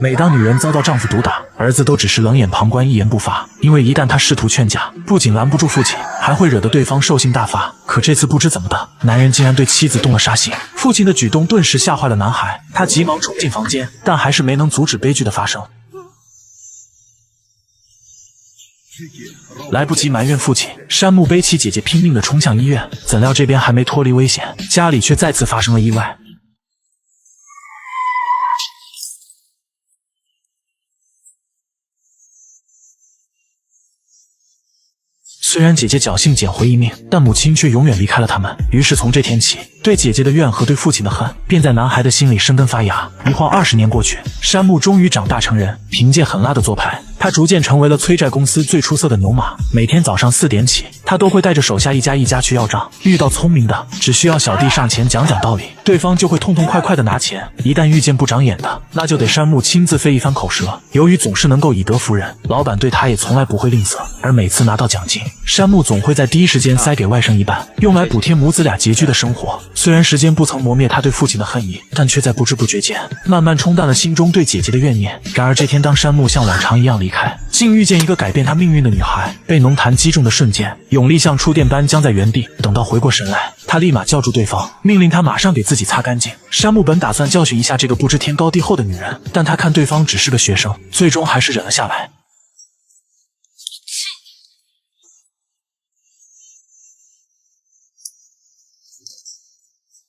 每当女人遭到丈夫毒打，儿子都只是冷眼旁观，一言不发。因为一旦他试图劝架，不仅拦不住父亲，还会惹得对方兽性大发。可这次不知怎么的，男人竟然对妻子动了杀心。父亲的举动顿时吓坏了男孩，他急忙冲进房间，但还是没能阻止悲剧的发生。来不及埋怨父亲，山木背起姐姐拼命地冲向医院，怎料这边还没脱离危险，家里却再次发生了意外。虽然姐姐侥幸捡回一命，但母亲却永远离开了他们。于是从这天起，对姐姐的怨和对父亲的恨便在男孩的心里生根发芽。一晃20年过去，山木终于长大成人，凭借狠辣的做派，他逐渐成为了催债公司最出色的牛马。每天早上4点起，他都会带着手下一家一家去要账。遇到聪明的，只需要小弟上前讲讲道理，对方就会痛痛快快的拿钱。一旦遇见不长眼的，那就得山木亲自费一番口舌。由于总是能够以德服人，老板对他也从来不会吝啬。而每次拿到奖金，山木总会在第一时间塞给外甥一半，用来补贴母子俩拮据的生活。虽然时间不曾磨灭他对父亲的恨意，但却在不知不觉间慢慢冲淡了心中对姐姐的怨念。然而这天，当山木像往常一样离开，竟遇见一个改变他命运的女孩。被浓痰击中的瞬间，永力像触电般僵在原地。等到回过神来，他立马叫住对方，命令他马上给自己擦干净。山木本打算教训一下这个不知天高地厚的女人，但他看对方只是个学生，最终还是忍了下来。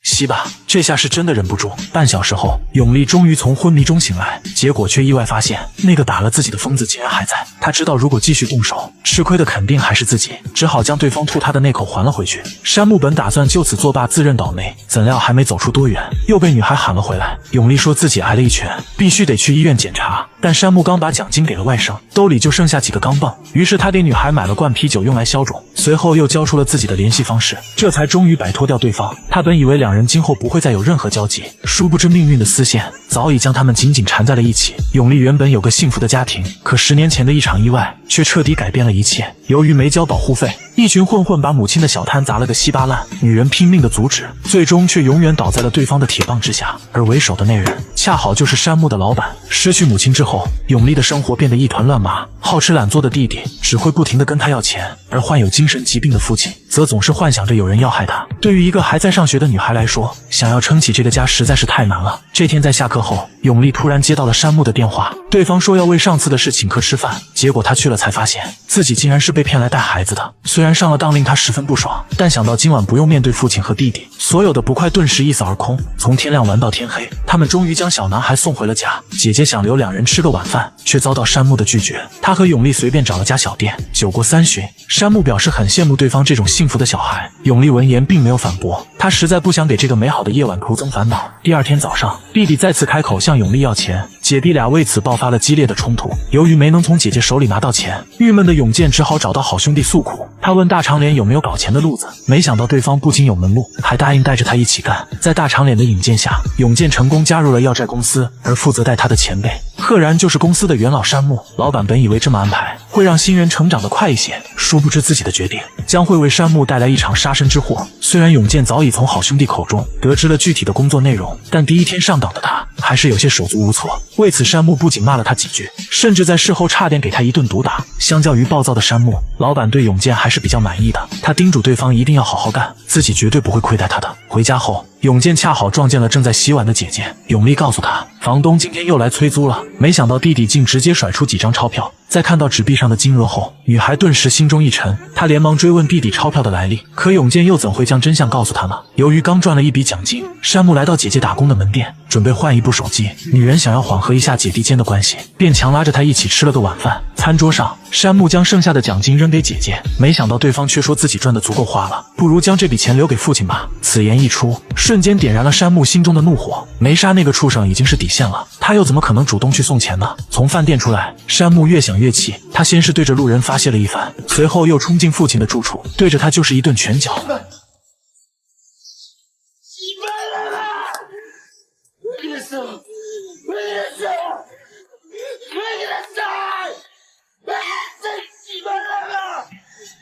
吸吧，这下是真的忍不住。半小时后，永利终于从昏迷中醒来，结果却意外发现那个打了自己的疯子竟然还在。他知道如果继续动手，吃亏的肯定还是自己，只好将对方吐他的那口还了回去。山木本打算就此作罢，自认倒霉，怎料还没走出多远，又被女孩喊了回来。永利说自己挨了一拳，必须得去医院检查，但山木刚把奖金给了外甥，兜里就剩下几个钢镚。于是他给女孩买了罐啤酒用来消肿，随后又交出了自己的联系方式，这才终于摆脱掉对方。他本以为两人今后不会再有任何交集，殊不知命运的丝线早已将他们紧紧缠在了一起。永利原本有个幸福的家庭，可10年前的一场意外却彻底改变了一切。由于没交保护费，一群混混把母亲的小摊砸了个稀巴烂，女人拼命的阻止，最终却永远倒在了对方的铁棒之下。而为首的那人恰好就是山木的老板。失去母亲之后，永利的生活变得一团乱麻，好吃懒做的弟弟只会不停地跟他要钱，而患有精神疾病的父亲则总是幻想着有人要害他。对于一个还在上学的女孩来说，想要撑起这个家实在是太难了。这天在下课后，永利突然接到了山木的电话，对方说要为上次的事请客吃饭，结果他去了才发现自己竟然是被骗来带孩子的。虽然上了当令他十分不爽，但想到今晚不用面对父亲和弟弟，所有的不快顿时一扫而空。从天亮玩到天黑，他们终于将小男孩送回了家。姐姐想留两人吃个晚饭，却遭到山木的拒绝。他和永利随便找了家小店，酒过3巡，山木表示很羡慕对方这种幸福的小孩。永利闻言并没有反驳，他实在不想给这个美好的夜晚徒增烦恼。第二天早上，弟弟再次开口向永利要钱，姐弟俩为此爆发了激烈的冲突。由于没能从姐姐手里拿到钱，郁闷的永健只好找到好兄弟诉苦。他问大长脸有没有搞钱的路子，没想到对方不仅有门路，还答应带着他一起干。在大长脸的引荐下，永健成功加入了要债公司，而负责带他的前辈赫然就是公司的元老山木。老板本以为这么安排会让新人成长得快一些，殊不知自己的决定将会为山木带来一场杀身之祸。虽然永健早已从好兄弟口中得知了具体的工作内容，但第一天上岗的他还是有些手足无措。为此山木不仅骂了他几句，甚至在事后差点给他一顿毒打。相较于暴躁的山木，老板对永健还是比较满意的，他叮嘱对方一定要好好干，自己绝对不会亏待他的。回家后，永健恰好撞见了正在洗碗的姐姐。永利告诉他，房东今天又来催租了。没想到弟弟竟直接甩出几张钞票。在看到纸币上的金额后，女孩顿时心中一沉，她连忙追问弟弟钞票的来历，可永健又怎会将真相告诉她呢？由于刚赚了一笔奖金，山木来到姐姐打工的门店，准备换一部手机。女人想要缓和一下姐弟间的关系，便强拉着她一起吃了个晚饭。餐桌上，山木将剩下的奖金扔给姐姐，没想到对方却说自己赚的足够花了，不如将这笔钱留给父亲吧。此言一出，瞬间点燃了山木心中的怒火，没杀那个畜生已经是底线了，他又怎么可能主动去送钱呢？从饭店出来，山木越想越气，他先是对着路人发泄了一番，随后又冲进父亲的住处，对着他就是一顿拳脚。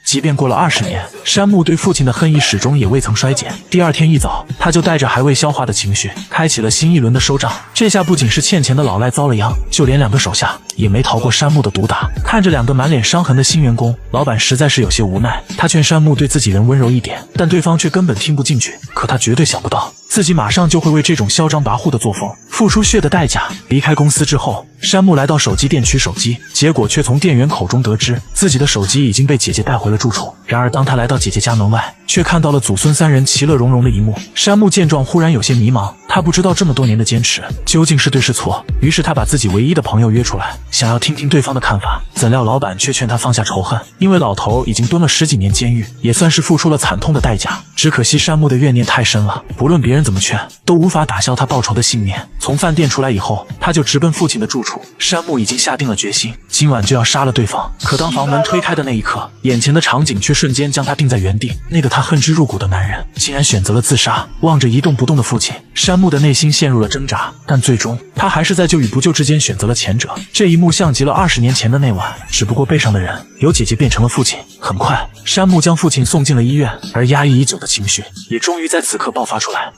即便过了20年，山木对父亲的恨意始终也未曾衰减。第二天一早，他就带着还未消化的情绪开启了新一轮的收账。这下不仅是欠钱的老赖遭了殃，就连2个手下也没逃过山木的毒打。看着2个满脸伤痕的新员工，老板实在是有些无奈。他劝山木对自己人温柔一点，但对方却根本听不进去。可他绝对想不到，自己马上就会为这种嚣张跋扈的作风付出血的代价。离开公司之后，山木来到手机店取手机，结果却从店员口中得知自己的手机已经被姐姐带回了住处。然而当他来到姐姐家门外，却看到了祖孙3人其乐融融的一幕。山木见状忽然有些迷茫，他不知道这么多年的坚持究竟是对是错，于是他把自己唯一的朋友约出来，想要听听对方的看法。怎料老板却劝他放下仇恨，因为老头已经蹲了10几年监狱，也算是付出了惨痛的代价。只可惜山木的怨念太深了，不论别人怎么劝，都无法打消他报仇的信念。从饭店出来以后，他就直奔父亲的住处。山木已经下定了决心，今晚就要杀了对方。可当房门推开的那一刻，眼前的场景却瞬间将他定在原地。那个他恨之入骨的男人，竟然选择了自杀。望着一动不动的父亲，山木的内心陷入了挣扎，但最终他还是在救与不救之间选择了前者。这一幕像极了20年前的那晚，只不过背上的人由姐姐变成了父亲。很快，山木将父亲送进了医院，而压抑已久的情绪也终于在此刻爆发出来。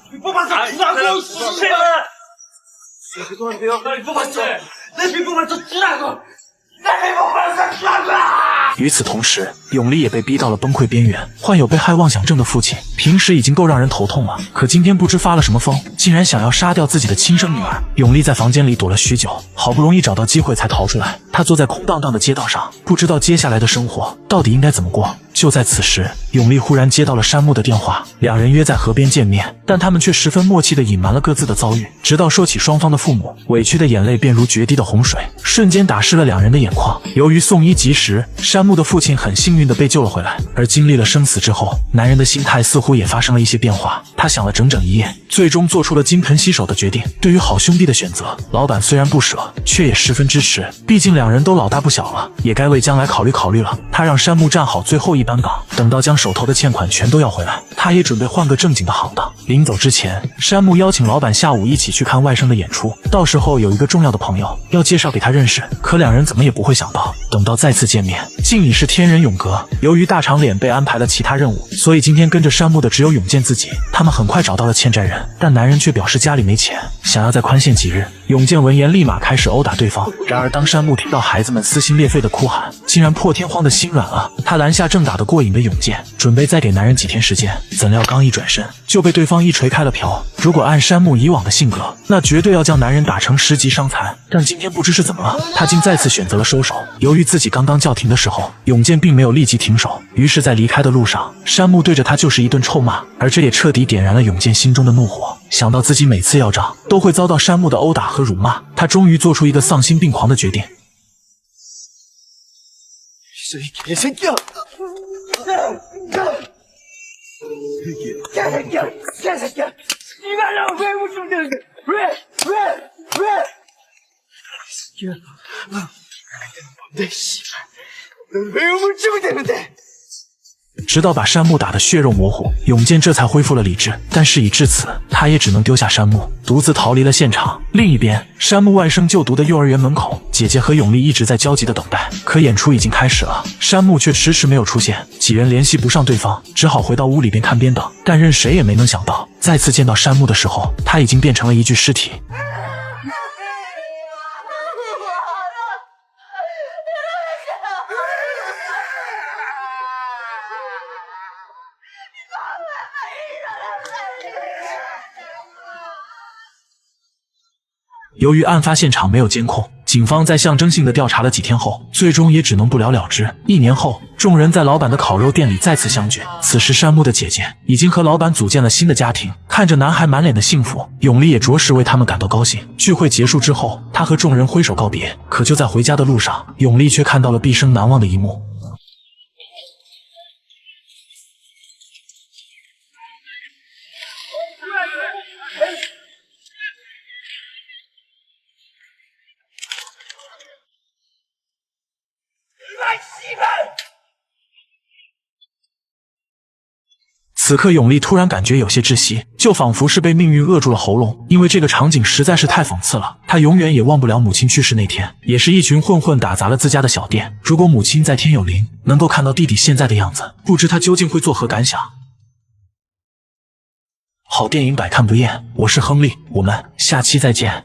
与此同时，永利也被逼到了崩溃边缘。患有被害妄想症的父亲，平时已经够让人头痛了，可今天不知发了什么疯，竟然想要杀掉自己的亲生女儿。永利在房间里躲了许久，好不容易找到机会才逃出来。他坐在空荡荡的街道上，不知道接下来的生活到底应该怎么过。就在此时，永利忽然接到了山木的电话，两人约在河边见面，但他们却十分默契地隐瞒了各自的遭遇。直到说起双方的父母，委屈的眼泪便如决堤的洪水，瞬间打湿了两人的眼眶。由于送医及时，山木的父亲很幸运地被救了回来。而经历了生死之后，男人的心态似乎也发生了一些变化。他想了整整一夜，最终做出了金盆洗手的决定。对于好兄弟的选择，老板虽然不舍，却也十分支持。毕竟两人都老大不小了，也该为将来考虑考虑了。他让山木站好最后一班岗，等到将手头的欠款全都要回来，他也准备换个正经的行当。临走之前，山木邀请老板下午一起去看外甥的演出，到时候有一个重要的朋友要介绍给他认识。可两人怎么也不会想到，等到再次见面，竟已是天人永隔。由于大长脸被安排了其他任务，所以今天跟着山木的只有永健自己。他们很快找到了欠债人，但男人却表示家里没钱，想要再宽限几日。永健闻言立马开始殴打对方。然而当山木听到孩子们撕心裂肺的哭喊，竟然破天荒的心软了。他拦下正打得过瘾的永健，准备再给男人几天时间。怎料刚一转身，就被对方一锤开了瓢。如果按山木以往的性格，那绝对要将男人打成10级伤残。但今天不知是怎么了，他竟再次选择了收手。由于自己刚刚叫停的时候，永健并没有立即停手，于是在离开的路上，山木对着他就是一顿臭骂。而这也彻底点燃了永健心中的怒火。想到自己每次要账都会遭到山木的殴打和辱骂，他终于做出一个丧心病狂的决定。直到把山木打得血肉模糊，永健这才恢复了理智。但事已至此，他也只能丢下山木，独自逃离了现场。另一边，山木外甥就读的幼儿园门口，姐姐和永利一直在焦急的等待。可演出已经开始了，山木却迟迟没有出现，几人联系不上对方，只好回到屋里边看边等。但任谁也没能想到，再次见到山木的时候，他已经变成了一具尸体。由于案发现场没有监控，警方在象征性的调查了几天后，最终也只能不了了之。1年后，众人在老板的烤肉店里再次相聚。此时山木的姐姐已经和老板组建了新的家庭，看着男孩满脸的幸福，永利也着实为他们感到高兴。聚会结束之后，他和众人挥手告别。可就在回家的路上，永利却看到了毕生难忘的一幕。此刻永利突然感觉有些窒息，就仿佛是被命运扼住了喉咙，因为这个场景实在是太讽刺了。他永远也忘不了母亲去世那天，也是一群混混打砸了自家的小店。如果母亲在天有灵，能够看到弟弟现在的样子，不知他究竟会作何感想。好电影百看不厌，我是亨利，我们下期再见。